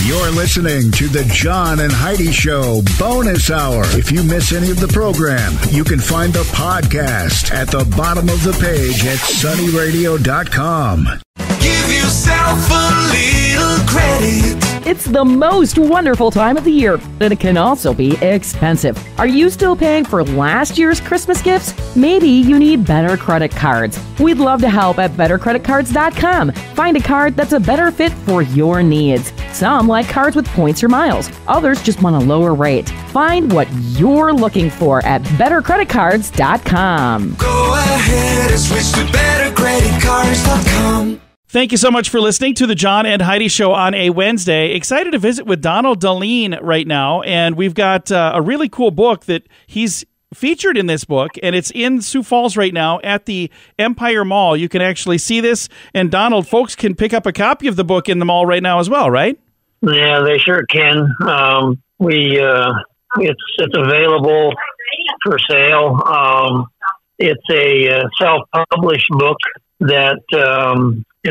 You're listening to the John and Heidi Show Bonus Hour. If you miss any of the program, you can find the podcast at the bottom of the page at sunnyradio.com. Give yourself a little credit. It's the most wonderful time of the year, but it can also be expensive. Are you still paying for last year's Christmas gifts? Maybe you need better credit cards. We'd love to help at bettercreditcards.com. Find a card that's a better fit for your needs. Some like cards with points or miles. Others just want a lower rate. Find what you're looking for at bettercreditcards.com. Go ahead and switch to bettercreditcards.com. Thank you so much for listening to the John and Heidi Show on a Wednesday. Excited to visit with Dahlin right now, and we've got a really cool book that he's featured in this book, and it's in Sioux Falls right now at the Empire Mall. You can actually see this, and Donald, folks can pick up a copy of the book in the mall right now as well, right? Yeah, they sure can. It's available for sale. It's a self-published book that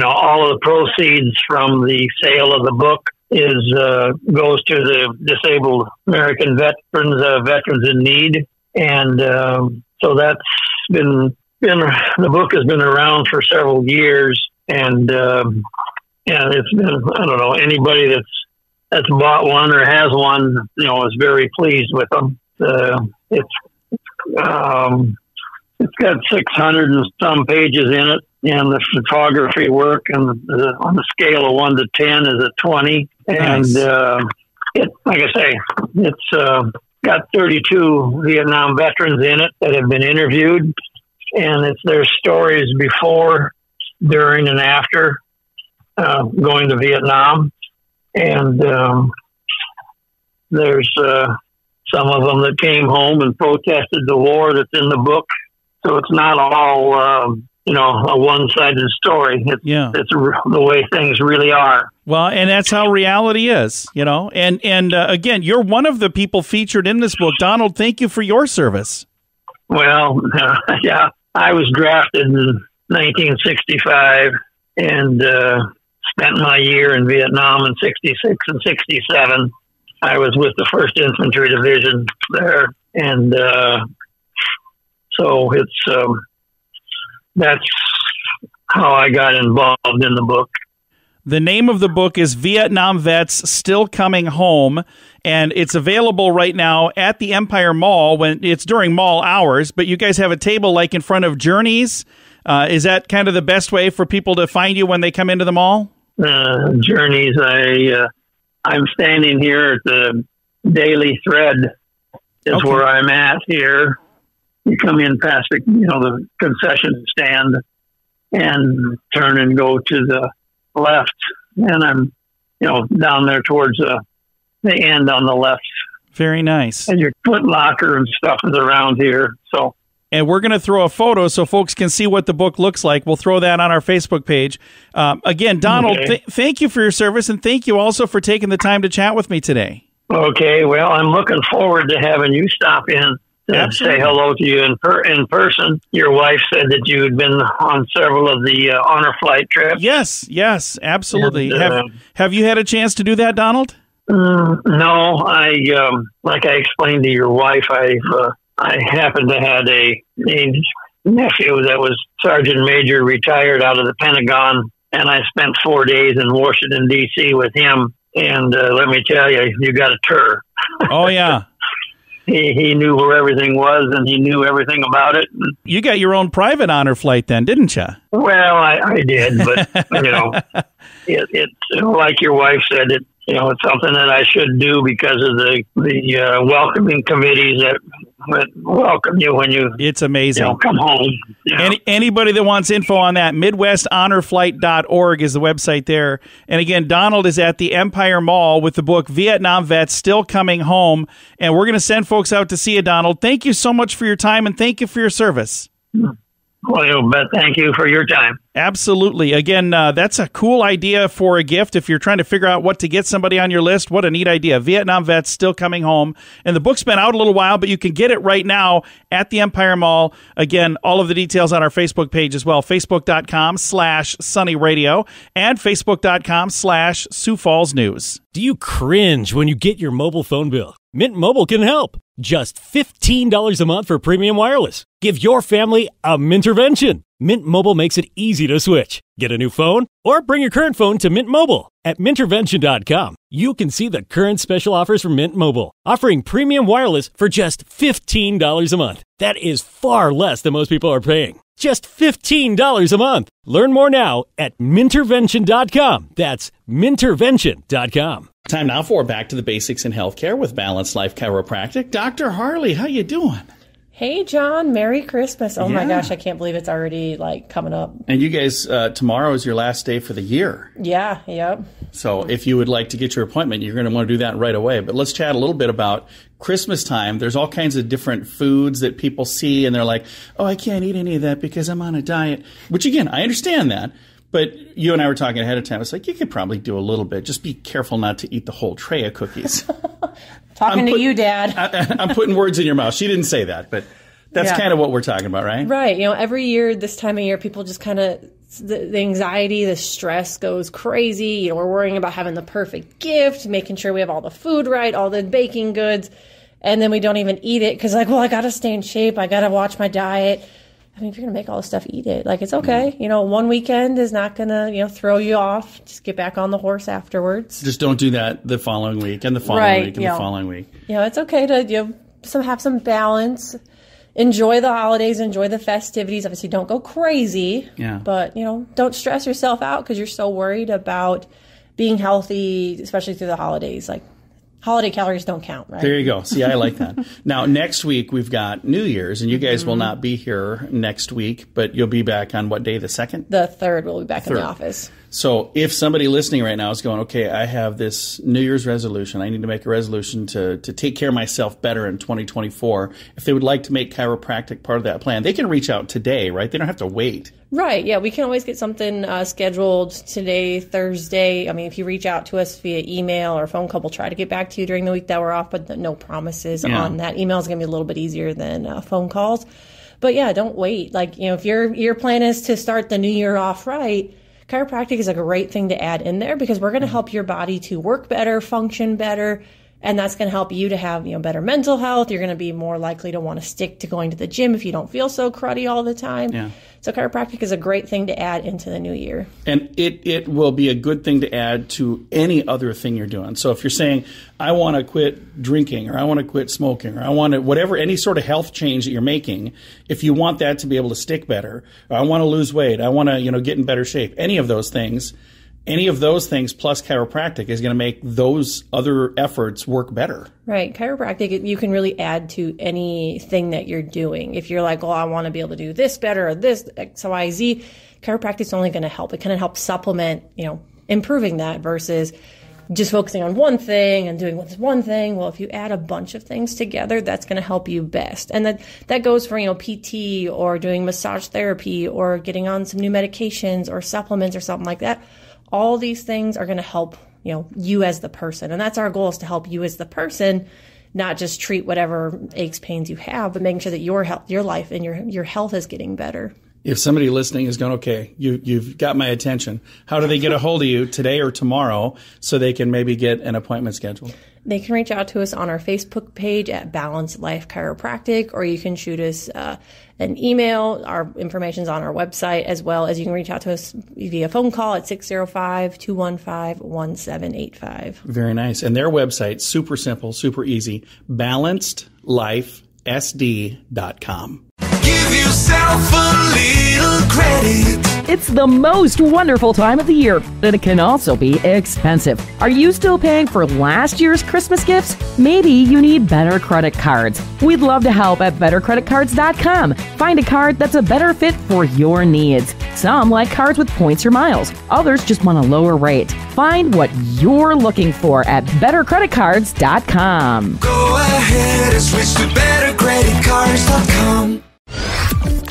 all of the proceeds from the sale of the book goes to the disabled American veterans in need, and so that's been the book has been around for several years, and it's been, I don't know, anybody that's bought one or has one, is very pleased with them. It's got 600 and some pages in it, and the photography work and on the scale of 1 to 10 is a 20. And like I say, it's got 32 Vietnam veterans in it that have been interviewed, and it's their stories before, during, and after going to Vietnam. And there's some of them that came home and protested the war that's in the book. So it's not all, a one-sided story. It's the way things really are. Well, and that's how reality is, And again, you're one of the people featured in this book. Donald, thank you for your service. Well, yeah, I was drafted in 1965 and spent my year in Vietnam in 66 and 67. I was with the 1st Infantry Division there, and so it's that's how I got involved in the book. The name of the book is Vietnam Vets Still Coming Home, and it's available right now at the Empire Mall when it's during mall hours, but you guys have a table like in front of Journeys. Is that kind of the best way for people to find you when they come into the mall? Journeys, I'm standing here at the Daily Thread is where I'm at here. You come in past the concession stand and turn and go to the left, and I'm down there towards the end on the left. Very nice. And your Foot Locker and stuff is around here. So, and we're going to throw a photo so folks can see what the book looks like. We'll throw that on our Facebook page. Again, Donald, thank you for your service, and thank you also for taking the time to chat with me today. Okay, well, I'm looking forward to having you stop in and say hello to you in person. Your wife said that you had been on several of the honor flight trips. Yes, absolutely. And, have you had a chance to do that, Donald? No, like I explained to your wife, I happened to have a nephew that was Sergeant Major, retired out of the Pentagon, and I spent 4 days in Washington, D.C. with him, and let me tell you, you got a tour. Oh, yeah. He knew where everything was, and he knew everything about it. You got your own private honor flight then, didn't you? Well, I did, but, it's like your wife said, it's something that I should do because of the welcoming committees that welcome you when you it's amazing. Come home. Anybody that wants info on that, MidwestHonorFlight.org is the website there. And again, Donald is at the Empire Mall with the book Vietnam Vets Still Coming Home. And we're going to send folks out to see you, Donald. Thank you so much for your time, and thank you for your service. Well, thank you for your time. Absolutely. Again, that's a cool idea for a gift. If you're trying to figure out what to get somebody on your list, what a neat idea. Vietnam vets still coming home. And the book's been out a little while, but you can get it right now at the Empire Mall. Again, all of the details on our Facebook page as well. Facebook.com/Sunny Radio and Facebook.com/Sioux Falls News. Do you cringe when you get your mobile phone bill? Mint Mobile can help. Just $15 a month for premium wireless. Give your family a Mintervention. Mint Mobile makes it easy to switch. Get a new phone or bring your current phone to Mint Mobile. At Mintervention.com, you can see the current special offers from Mint Mobile, offering premium wireless for just $15 a month. That is far less than most people are paying. Just $15 a month. Learn more now at Mintervention.com. That's Mintervention.com. Time now for Back to the Basics in Healthcare with Balanced Life Chiropractic. Dr. Harley, how you doing? Hey, John. Merry Christmas. Oh, my Yeah. gosh. I can't believe it's already, coming up. And you guys, tomorrow is your last day for the year. Yeah, yep. So if you would like to get your appointment, you're going to want to do that right away. But let's chat a little bit about Christmas time. There's all kinds of different foods that people see, and they're like, oh, I can't eat any of that because I'm on a diet. Which, again, I understand that. But you and I were talking ahead of time. It's like, you could probably do a little bit. Just be careful not to eat the whole tray of cookies. Talking to you, Dad. I'm putting words in your mouth. She didn't say that, but that's kind of what we're talking about, right? Right. Every year, this time of year, people just kind of, the anxiety, the stress goes crazy. We're worrying about having the perfect gift, making sure we have all the food right, all the baking goods. And then we don't even eat it because, I got to stay in shape. I got to watch my diet. I mean, if you're going to make all this stuff, eat it. It's okay. One weekend is not going to, throw you off. Just get back on the horse afterwards. Just don't do that the following week and the following week and the following week. It's okay to have some balance. Enjoy the holidays. Enjoy the festivities. Obviously, don't go crazy. Yeah. But, don't stress yourself out because you're so worried about being healthy, especially through the holidays. Holiday calories don't count, right? There you go. See, I like that. Now, next week, we've got New Year's, and you guys will not be here next week, but you'll be back on what day, the 2nd? The 3rd, we'll be back in the office. So if somebody listening right now is going, okay, I have this New Year's resolution. I need to make a resolution to take care of myself better in 2024. If they would like to make chiropractic part of that plan, they can reach out today, right? They don't have to wait. Right. Yeah, we can always get something scheduled today, Thursday. I mean, if you reach out to us via email or phone call, we'll try to get back to you during the week that we're off, but no promises on that. Email is going to be a little bit easier than phone calls. But yeah, don't wait. If your plan is to start the new year off right, chiropractic is a great thing to add in there because we're going to help your body to work better, function better, and that's going to help you to have better mental health. You're going to be more likely to want to stick to going to the gym if you don't feel so cruddy all the time. Yeah. So chiropractic is a great thing to add into the new year. And it will be a good thing to add to any other thing you're doing. So if you're saying, I want to quit drinking or I want to quit smoking or I want to whatever, any sort of health change that you're making, if you want that to be able to stick better, or I want to lose weight, I want to get in better shape, any of those things plus chiropractic is going to make those other efforts work better. Right. Chiropractic, you can really add to anything that you're doing. If you're like, well, I want to be able to do this better or this X, Y, Z, chiropractic is only going to help. It can help supplement, improving that versus just focusing on one thing and doing one thing. Well, if you add a bunch of things together, that's going to help you best. And that goes for, PT or doing massage therapy or getting on some new medications or supplements or something like that. All these things are going to help, you as the person. And that's our goal, is to help you as the person, not just treat whatever aches, pains you have, but making sure that your health, your life and your health is getting better. If somebody listening is going, okay, you've got my attention, how do they get a hold of you today or tomorrow so they can maybe get an appointment scheduled? They can reach out to us on our Facebook page at Balanced Life Chiropractic, or you can shoot us an email. Our information's on our website, as well as you can reach out to us via phone call at 605-215-1785. Very nice. And their website, super simple, super easy, balancedlifesd.com. Give yourself a little credit. It's the most wonderful time of the year, but it can also be expensive. Are you still paying for last year's Christmas gifts? Maybe you need better credit cards. We'd love to help at bettercreditcards.com. Find a card that's a better fit for your needs. Some like cards with points or miles. Others just want a lower rate. Find what you're looking for at bettercreditcards.com. Go ahead and switch to bettercreditcards.com.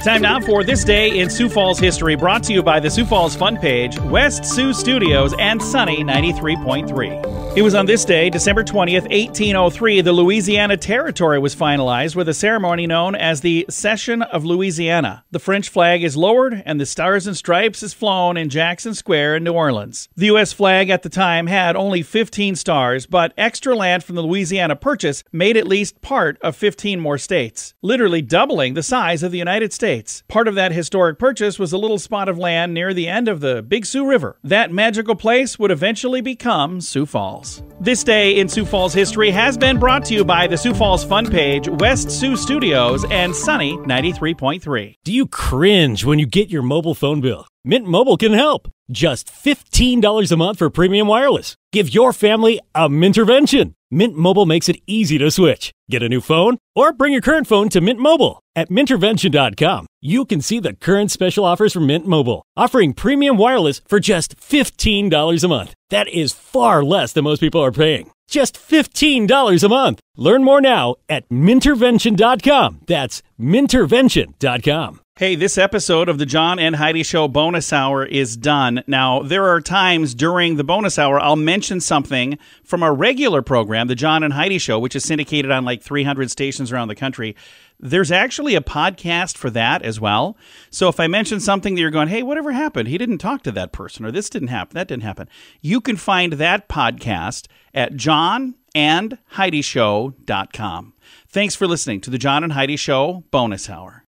Time now for This Day in Sioux Falls History, brought to you by the Sioux Falls Fun Page, West Sioux Studios, and Sunny 93.3. It was on this day, December 20th, 1803, the Louisiana Territory was finalized with a ceremony known as the Cession of Louisiana. The French flag is lowered and the Stars and Stripes is flown in Jackson Square in New Orleans. The U.S. flag at the time had only 15 stars, but extra land from the Louisiana Purchase made at least part of 15 more states, literally doubling the size of the United States. Part of that historic purchase was a little spot of land near the end of the Big Sioux River. That magical place would eventually become Sioux Falls. This Day in Sioux Falls History has been brought to you by the Sioux Falls Fun Page, West Sioux Studios, and Sunny 93.3. Do you cringe when you get your mobile phone bill? Mint Mobile can help. Just $15 a month for premium wireless. Give your family a Mintervention. Mint Mobile makes it easy to switch. Get a new phone or bring your current phone to Mint Mobile. At Mintervention.com, you can see the current special offers from Mint Mobile, offering premium wireless for just $15 a month. That is far less than most people are paying. Just $15 a month. Learn more now at Mintervention.com. That's Mintervention.com. Hey, this episode of the John and Heidi Show Bonus Hour is done. Now, there are times during the bonus hour I'll mention something from our regular program, the John and Heidi Show, which is syndicated on like 300 stations around the country. There's actually a podcast for that as well. So if I mention something that you're going, hey, whatever happened? He didn't talk to that person, or this didn't happen, that didn't happen. You can find that podcast at JohnAndHeidiShow.com. Thanks for listening to the John and Heidi Show Bonus Hour.